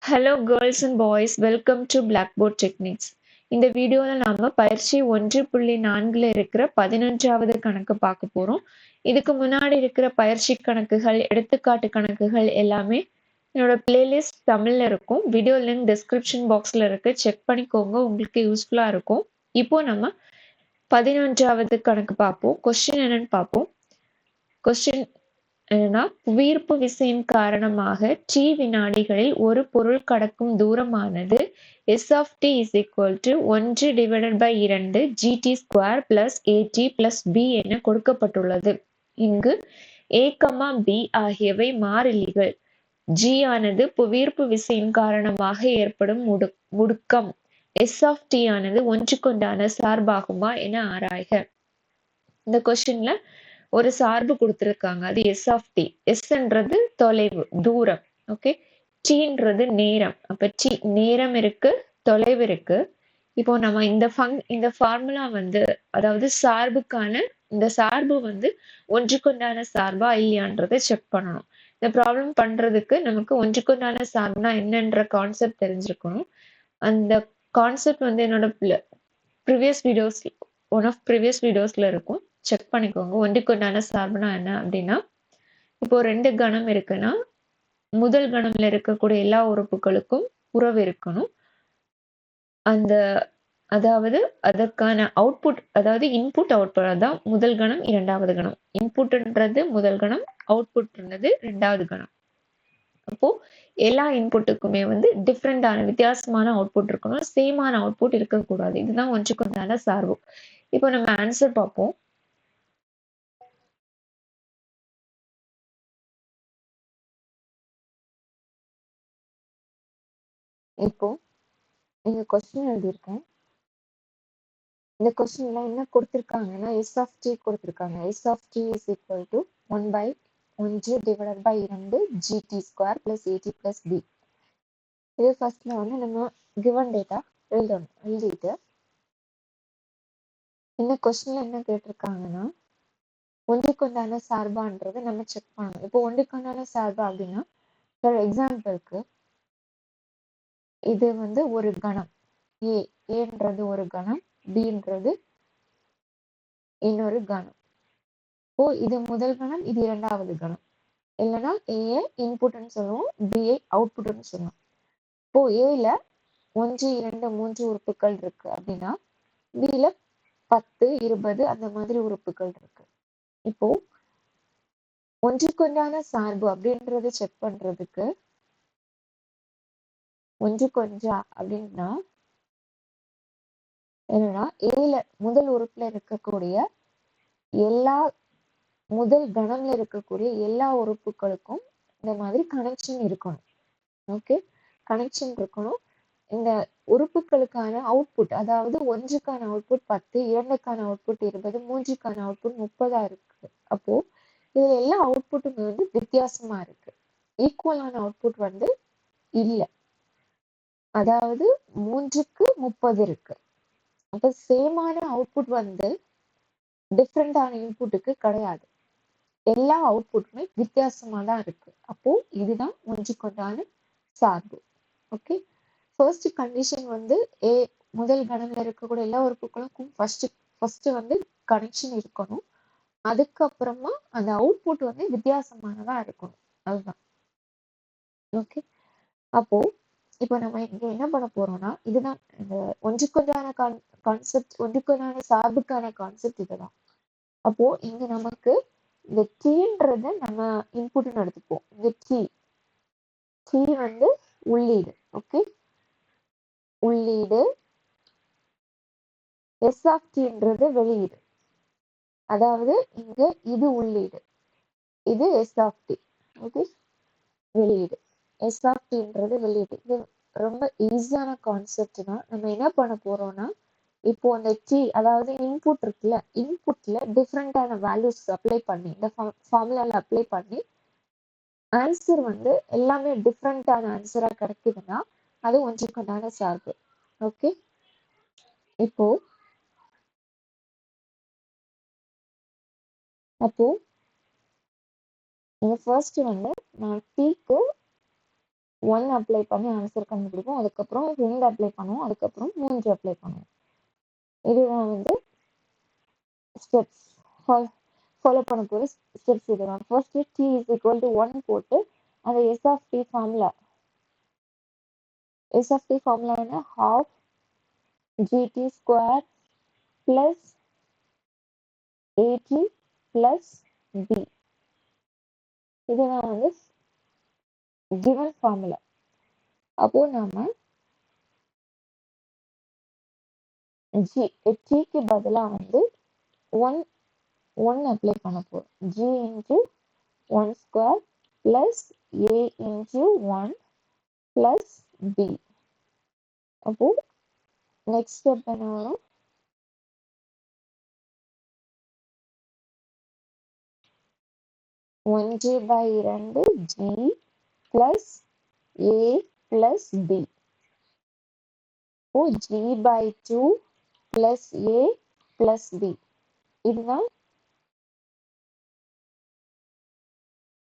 Hello girls and boys, welcome to Blackboard Techniques. இந்த வீடியோல நாம பயிற்சி 1.4ல இருக்கிற 11வது கணக்கு பார்க்க போறோம். இதுக்கு முன்னாடி இருக்கிற பயிற்சி கணக்குகள், எடுத்துக்காட்டு கணக்குகள் எல்லாமே என்னோட பிளேலிஸ்ட் தமிழ்ல இருக்கும். வீடியோ லிங்க் டிஸ்கிரிப்ஷன் பாக்ஸ்ல இருக்கு. செக் பண்ணிக்கோங்க, உங்களுக்கு யூஸ்ஃபுல்லா இருக்கும். இப்போ நம்ம 11வது கணக்கு பார்ப்போம். கொஸ்டின் என்னன்னு பார்ப்போம். கொஸ்டின் என்னன்னா, புவியீர்ப்பு விசையின் காரணமாக t வினாடிகளில் ஒரு பொருள் கடக்கும் தூரமானது s of t is equal to 1 divided by 2 gt square plus at plus b என கொடுக்கப்பட்டுள்ளது. இங்கு a, b ஆகியவை மாறிலிகள். g ஆனது புவியீர்ப்பு விசையின் காரணமாக ஏற்படும் முடுக்கம். s of t ஆனது ஒன்றுக்குண்டான சார்பாகுமா என ஆராய்க. இந்த கொஸ்டின்ல ஒரு சார்பு கொடுத்திருக்காங்க. அது s of t. sன்றது தொலைவு, தூரம். ஓகே, tன்றது நேரம். அப்ப t நேரம் இருக்கு, தொலைவு இருக்கு. இப்போ நம்ம இந்த ஃபார்முலா அதாவது சார்புக்கான இந்த சார்பு ஒன்றுக்குண்டான சார்பா இல்லையான்றதை செக் பண்ணணும். இந்த ப்ராப்ளம் பண்றதுக்கு நமக்கு ஒன்றுக்குண்டான சார்புனா என்னன்ற கான்செப்ட் தெரிஞ்சிருக்கணும். அந்த கான்செப்ட் என்னோட ப்ரீவியஸ் வீடியோஸ்ல இருக்கும். செக் பண்ணிக்கோங்க. ஒன்றுக்குண்டான சார்புனா என்ன அப்படின்னா, இப்போ 2 கணம் இருக்குன்னா முதல் கணம்ல இருக்கக்கூடிய எல்லா உறுப்புகளுக்கும் உறவு இருக்கணும். அதாவது அதற்கான அவுட்புட், அதாவது இன்புட் அவுட்புட், அதான் முதல் கணம் இரண்டாவது கணம். இன்புட்ன்றது முதல் கணம், அவுட்புட்ன்றது இரண்டாவது கணம். அப்போ எல்லா இன்புட்டுக்குமே டிஃப்ரெண்டான வித்தியாசமான அவுட்புட் இருக்கணும், சேமான அவுட்புட் இருக்கக்கூடாது. இதுதான் ஒன்றுக்குண்டான சார்பு. இப்போ நம்ம ஆன்சர் பார்ப்போம். இப்போ இந்த கொஸ்டின் எழுதியிருக்கேன். இந்த கொஸ்டின்ல என்ன கொடுத்திருக்காங்கன்னா s of t கொடுத்திருக்காங்க. s of t is equal to 1 divided by 2 gt square plus at plus b. இது ஃபர்ஸ்ட்ல நம்ம given data எழுதணும். எழுதிட்டு இந்த கொஸ்டின்ல என்ன கேட்டிருக்காங்கன்னா, ஒன்றுக்குண்டான சார்பான்றதை நம்ம செக் பண்ணணும். இப்போ ஒன்றுக்குண்டான சார்பா அப்படின்னா, ஃபார் எக்ஸாம்பிளுக்கு இது ஒரு கணம் ஏன்றது ஒரு கணம், பின்றது இன்னொரு கணம். இப்போ இது முதல் கணம், இது இரண்டாவது கணம். இல்லைன்னா ஏ இன்புட்னு சொல்லுவோம், பிஐ அவுட்புட்னு சொல்லுவோம். இப்போ ஏல 1, 2, 3 உறுப்புகள் இருக்கு அப்படின்னா, பில 10, 20 அந்த மாதிரி உறுப்புகள் இருக்கு. இப்போ ஒன்றுக்குண்டான சார்பு அப்படின்றத செக் பண்றதுக்கு ஒன்றுக்கொன்றா அப்படின்னா என்னன்னா, ஏல முதல் உறுப்புல இருக்கக்கூடிய முதல் கணம்ல இருக்கக்கூடிய எல்லா உறுப்புகளுக்கும் இந்த மாதிரி கனெக்ஷன் இருக்கணும். ஓகே, கனெக்ஷன் இருக்கணும். இந்த உறுப்புகளுக்கான அவுட்புட், அதாவது ஒன்றுக்கான அவுட்புட் 10, இரண்டுக்கான அவுட்புட் 20, மூன்றுக்கான அவுட்புட் 30 இருக்கு. அப்போ இதுல எல்லா அவுட்புட்டுமே வித்தியாசமா இருக்கு. ஈக்குவலான அவுட்புட் இல்லை. அதாவது 3க்கு 30 இருக்கு. அப்ப சேமான அவுட்புட் டிஃப்ரெண்டான இன்புட்டுக்கு கிடையாது. எல்லா அவுட்புட்டுமே வித்தியாசமா தான் இருக்கு. அப்போ இதுதான் ஒன்றுக்கொண்டான சார்பு. ஓகே, ஃபர்ஸ்ட் கண்டிஷன் ஏ முதல் கணம்ல இருக்கக்கூடிய எல்லா உறுப்புகளுக்கும் ஃபர்ஸ்ட் கனெக்ஷன் இருக்கணும். அதுக்கப்புறமா அந்த அவுட்புட் வித்தியாசமானதா இருக்கணும். அதுதான். ஓகே, அப்போ இப்போ நம்ம இங்க என்ன பண்ண போறோம்னா, இதுதான் இந்த ஒன்றுக்கொன்றான கான்செப்ட், ஒன்றுக்கொன்றான சார்புக்கான கான்செப்ட் இதுதான். அப்போ இங்க நமக்கு இந்த டீன்றத நம்ம இன்புட்னு எடுத்துப்போம். இந்த டீ உள்ளீடு. ஓகே, உள்ளீடு, எஸ் ஆஃப் டீன்றது வெளியீடு. அதாவது இங்க இது உள்ளீடு, இது எஸ் ஆஃப் டி. ஓகே, வெளியீடு. எஸ் ஆஃப் டீன்றது வெளியீடு. இது ரொம்ப ஈஸியான கான்செப்ட் தான். நம்ம என்ன பண்ண போறோம்னா, இப்போ அந்த டி, அதாவது இன்புட் இருக்குல்ல, இன்புட்ல டிஃப்ரெண்டான வேல்யூஸ் அப்ளை பண்ணி, இந்த ஃபார்முலால அப்ளை பண்ணி ஆன்சர் எல்லாமே டிஃப்ரெண்டான ஆன்சரா கிடைக்குதுன்னா அது ஒன்றுக்கொண்டான சார்பு. ஓகே, இப்போ அப்போ ஃபர்ஸ்ட் நான் டீக்கு 1 அப்ளை பண்ணி ஆன்சர் கண்டுபிடிப்போம். அதுக்கப்புறம் 2 அப்ளை பண்ணுவோம். அதுக்கப்புறம் 3 அப்ளை பண்ணுவோம். இதுதான் வந்து ஸ்டெப்ஸ். ஃபாலோ பண்ண போகிற ஸ்டெப்ஸ் இதுதான். First t is equal to 1 போட்டு அந்த s of t ஃபார்முலா என்ன half gt square plus at plus b. இதுதான் வந்து given ஃபார்முலா. அப்போ நாம t பதிலா வந்து 1 அப்ளை பண்ண போறோம். g into 1 square plus a into 1 plus b. அப்போ நெக்ஸ்ட் ஸ்டெப் என்ன வரும்? 1/2 g plus a plus b. ஓ g/2 plus a plus b. இதுதான்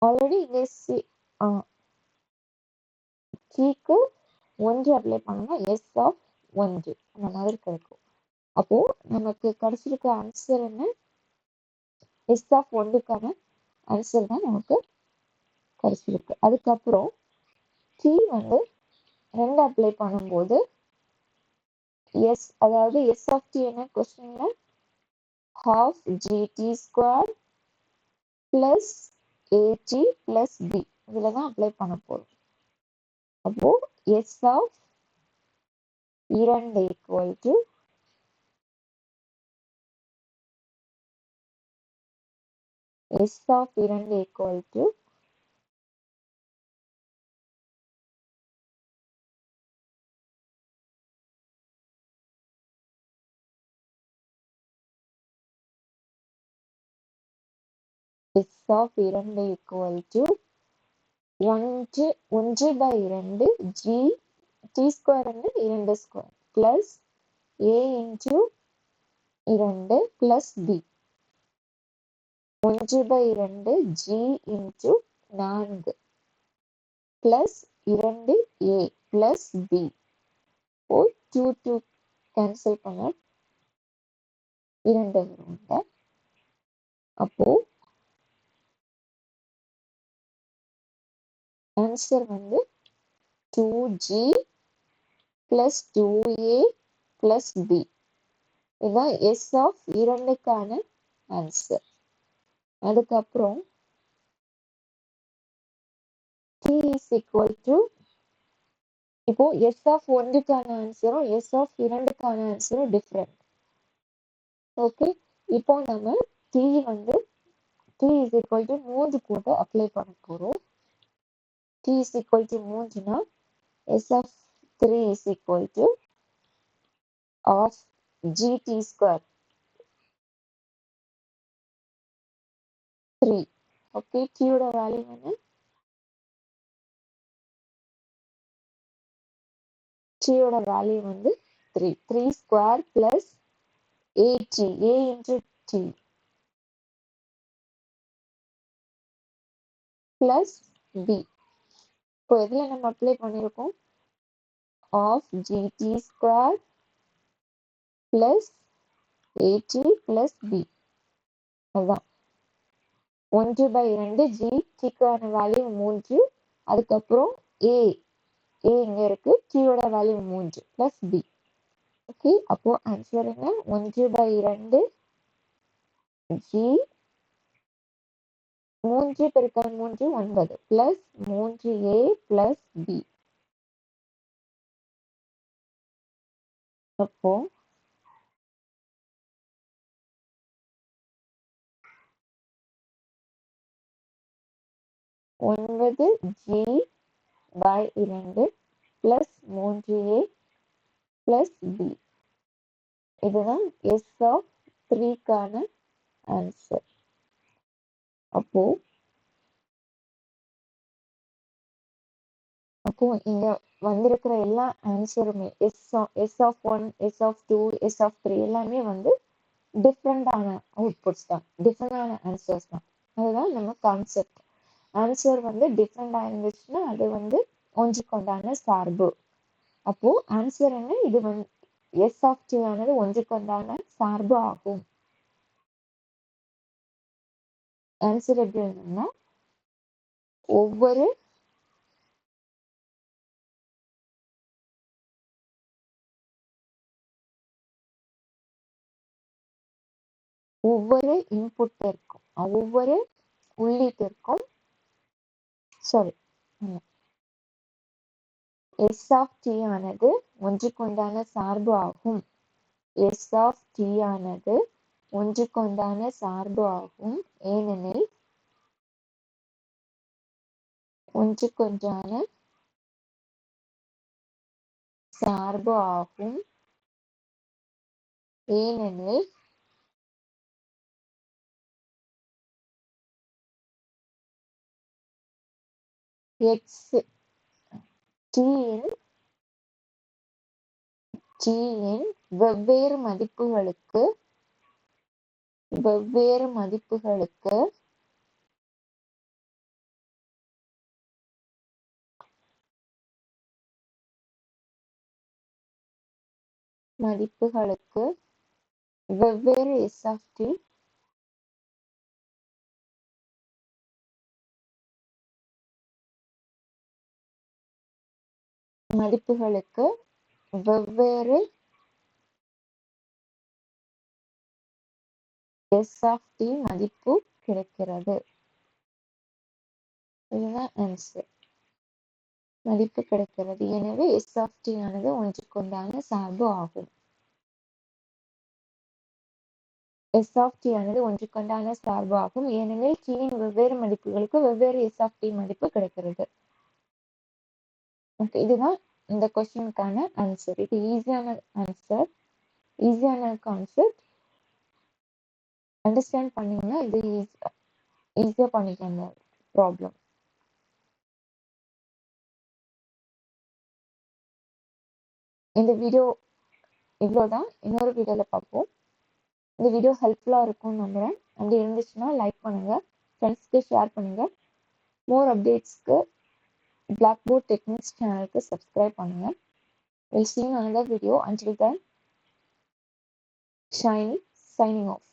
ஆல்ரெடி tக்கு 1 அப்ளை பண்ணோம்னா s of 1 அந்த மாதிரி கிடைக்கும். அப்போ நமக்கு கிடைச்சிருக்க ஆன்சர் என்ன? s of 1க்கான ஆன்சர் தான் நமக்கு கிடைச்சிருக்கு. அதுக்கப்புறம் t வந்து 2 அப்ளை பண்ணும்போது s, அதாவது s of t என்ன கொஸ்டின்ல half gt square plus at plus b இதுல தான் அப்ளை பண்ண போறோம். அப்போ s of 2 equal to s of 2 equal to s of 2 equal to 1/2 g t square வந்து 2 square plus a into 2 plus b 1/2 g into 4 plus 2a plus b. O 2 cancel பண்ண 2 வரும். அப்போ answer வந்து 2g plus 2a plus b. இதுதான் s of 2க்கான answer. அதுக்கப்புறம் t is equal to இப்போ s of 1க்கான ஆன்சரும் s of 2க்கான ஆன்சரும் different. Okay, இப்போ நம்ம t வந்து t is equal to 3 போட்டு அப்ளை பண்ண போறோம். t is equal to 3னா s of 3 is equal to of gt square 3. Okay, t யோட வேல்யூ என்ன? t யோட வேல்யூ வந்து 3 square plus at a into t plus b. இப்போ இதுல நம்ம அப்ளை பண்ணிருக்கோம் of gt square plus at plus b. அதான் 1/2 g t-க்கான value 3. அதுக்கப்புறம் a இங்க இருக்கு, t யோட வேல்யூ 3 plus b. ஓகே, அப்போ ஆன்சர் என்ன? 1/2 g 3 பெருக்கல் 3 9 plus 3a plus b. அப்போ 9g/2 plus 3a plus b. இதுதான் s of 3க்கான ஆன்சர். அப்போ இங்க வந்திருக்கிற எல்லா ஆன்சருமே s of 1, s of 2, s of 3 எல்லாமே வந்து டிஃப்ரெண்டான அவுட்புட்ஸ் தான், டிஃப்ரெண்டான ஆன்சர்ஸ் தான். அதுதான் நம்ம கான்செப்ட். ஆன்சர் வந்து டிஃப்ரெண்டா இருந்துச்சுன்னா அது வந்து ஒன்றுக்கொண்டான சார்பு. அப்போ ஆன்சர் என்ன? இது எஸ் ஆஃப் டி ஆனது ஒன்றுக்கொண்டான சார்பு ஆகும். ஆன்சர் எப்படி எழுதணும்னா ஒவ்வொரு இன்புட்டிற்கும் ஒவ்வொரு உள்ளீட்டிற்கும் சாரி எஸ் ஆஃப் டி ஆனது ஒன்றுக்கொண்டான சார்பு ஆகும். எஸ் ஆஃப் டி ஆனது ஒன்றுக்கொண்டான சார்பு ஆகும். ஏனெனில் ஒன்றுக்கொன்றான சார்பு ஆகும். ஏனெனில் எக்ஸ் டியின் வெவ்வேறு மதிப்புகளுக்கு வெவ்வேறு எஸ் ஆஃப் டி மதிப்புகளுக்கு வெவ்வேறு எஸ் ஆஃப் டி மதிப்பு கிடைக்கிறது. இதுதான் ஆன்சர். மதிப்பு கிடைக்கிறது. எனவே எஸ் ஆஃப் டி ஆனது ஒன்றுக்கொண்டான சார்பு ஆகும். எஸ் ஆஃப் டி ஆனது ஒன்றுக்கொண்டான சார்பு ஆகும். ஏனெனில் டியின் வெவ்வேறு மதிப்புகளுக்கு வெவ்வேறு எஸ் ஆஃப் டி மதிப்பு கிடைக்கிறது. ஓகே, இதுதான் இந்த கொஸ்டினுக்கான ஆன்சர். இது ஈஸியான ஆன்சர், ஈஸியான கான்செப்ட். அண்டர்ஸ்டாண்ட் பண்ணீங்கன்னா இது ஈஸியா பண்ணிக்கலாம் ப்ராப்ளம். இந்த வீடியோ இவ்வளோதான். இன்னொரு வீடியோல பார்ப்போம். இந்த வீடியோ ஹெல்ப்ஃபுல்லாக இருக்கும்னு நம்புறேன். அப்படி இருந்துச்சுன்னா லைக் பண்ணுங்க, ஃப்ரெண்ட்ஸ்க்கு ஷேர் பண்ணுங்க. மோர் அப்டேட்ஸ்க்கு Blackboard Techniques சேனலுக்கு சப்ஸ்கிரைப் பண்ணுங்க. We'll see you in another video. Until then, Shiny signing off.